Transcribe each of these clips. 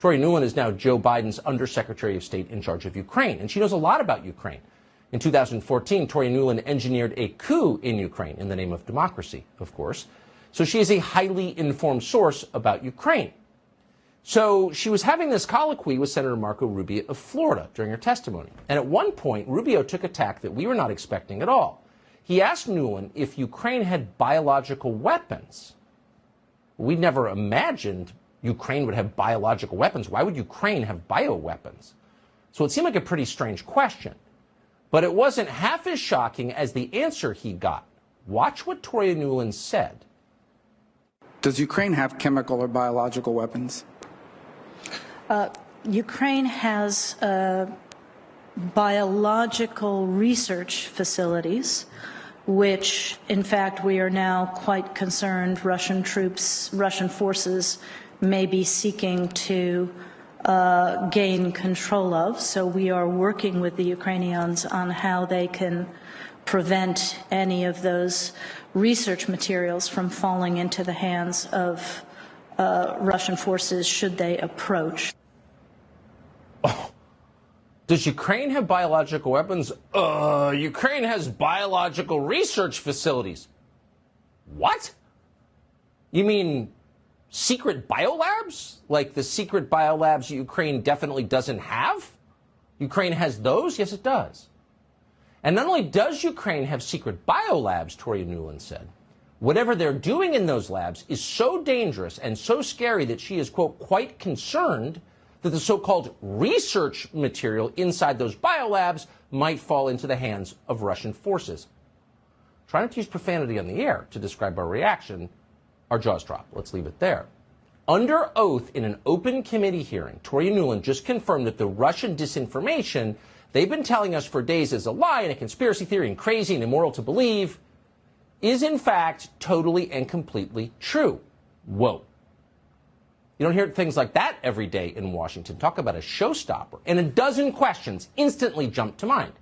Tori Nuland is now Joe Biden's Undersecretary of State in charge of Ukraine, and she knows a lot about Ukraine. In 2014, Tori Nuland engineered a coup in Ukraine in the name of democracy, of course. So she is a highly informed source about Ukraine. So she was having this colloquy with Senator Marco Rubio of Florida during her testimony. And at one point, Rubio took a tack that we were not expecting at all. He asked Nuland if Ukraine had biological weapons. We'd never imagined Ukraine would have biological weapons. Why would Ukraine have bioweapons? So it seemed like a pretty strange question. But it wasn't half as shocking as the answer he got. Watch what Tori Nuland said. Does Ukraine have chemical or biological weapons? Ukraine has biological research facilities, which, in fact, we are now quite concerned Russian forces may be seeking to gain control of. So we are working with the Ukrainians on how they can prevent any of those research materials from falling into the hands of Russian forces should they approach. Oh. Does Ukraine have biological weapons? Ukraine has biological research facilities. What? You mean secret biolabs? Like the secret biolabs Ukraine definitely doesn't have? Ukraine has those? Yes, it does. And not only does Ukraine have secret biolabs, Tori Nuland said, whatever they're doing in those labs is so dangerous and so scary that she is, quote, quite concerned that the so-called research material inside those biolabs might fall into the hands of Russian forces. Try not to use profanity on the air to describe our reaction. Our jaws drop. Let's leave it there. Under oath in an open committee hearing, Tori Nuland just confirmed that the Russian disinformation they've been telling us for days is a lie and a conspiracy theory and crazy and immoral to believe is in fact totally and completely true. Whoa. You don't hear things like that every day in Washington. Talk about a showstopper. And a dozen questions instantly jump to mind.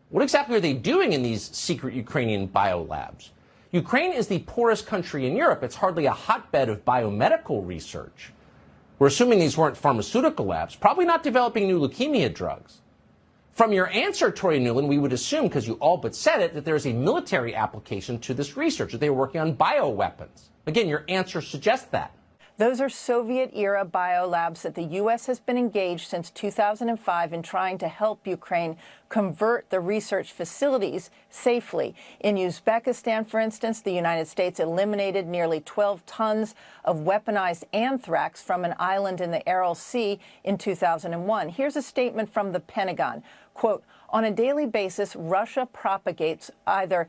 What exactly are they doing in these secret Ukrainian biolabs? Ukraine is the poorest country in Europe. It's hardly a hotbed of biomedical research. We're assuming these weren't pharmaceutical labs, probably not developing new leukemia drugs. From your answer, Tori Nuland, we would assume, because you all but said it, that there's a military application to this research, that they were working on bioweapons. Again, your answer suggests that. Those are Soviet-era biolabs that the U.S. has been engaged since 2005 in trying to help Ukraine convert the research facilities safely. In Uzbekistan, for instance, the United States eliminated nearly 12 tons of weaponized anthrax from an island in the Aral Sea in 2001. Here's a statement from the Pentagon. Quote, on a daily basis, Russia propagates either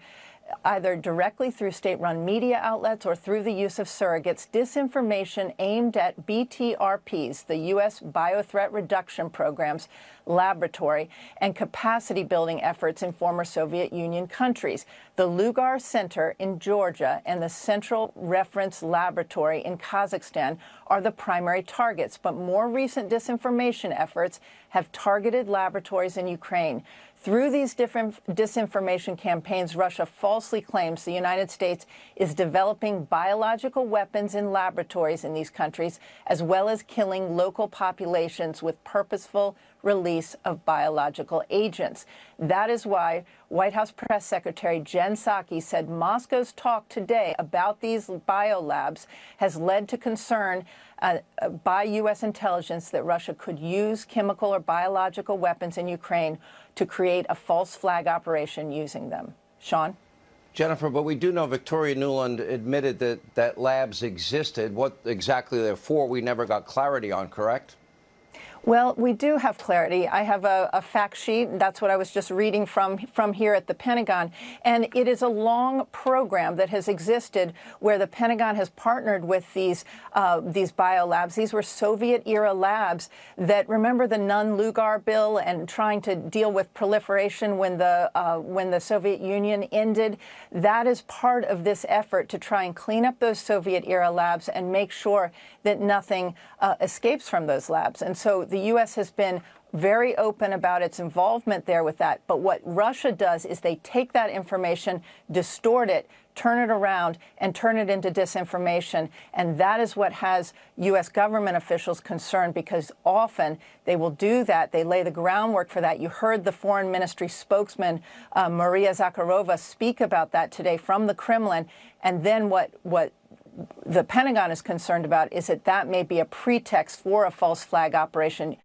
directly through state-run media outlets or through the use of surrogates, disinformation aimed at BTRPs, the U.S. Biothreat Reduction Program's laboratory, and capacity-building efforts in former Soviet Union countries. The Lugar Center in Georgia and the Central Reference Laboratory in Kazakhstan are the primary targets, but more recent disinformation efforts have targeted laboratories in Ukraine. Through these different disinformation campaigns, Russia falsely claims the United States is developing biological weapons in laboratories in these countries, as well as killing local populations with purposeful release of biological agents. That is why White House Press Secretary Jen Psaki said Moscow's talk today about these biolabs has led to concern by U.S. intelligence that Russia could use chemical or biological weapons in Ukraine to create a false flag operation using them. Sean? Jennifer, but we do know Victoria Nuland admitted that labs existed. What exactly they're for, we never got clarity on, correct? Well, we do have clarity. I have a fact sheet. That's what I was just reading from here at the Pentagon. And it is a long program that has existed where the Pentagon has partnered with these biolabs. These were Soviet-era labs that, remember the Nunn-Lugar bill and trying to deal with proliferation when the Soviet Union ended? That is part of this effort to try and clean up those Soviet-era labs and make sure that nothing escapes from those labs. And so the U.S. has been very open about its involvement there with that. But what Russia does is they take that information, distort it, turn it around, and turn it into disinformation. And that is what has U.S. government officials concerned, because often they will do that. They lay the groundwork for that. You heard the foreign ministry spokesman, Maria Zakharova, speak about that today from the Kremlin. And then what the Pentagon is concerned about is that that may be a pretext for a false flag operation.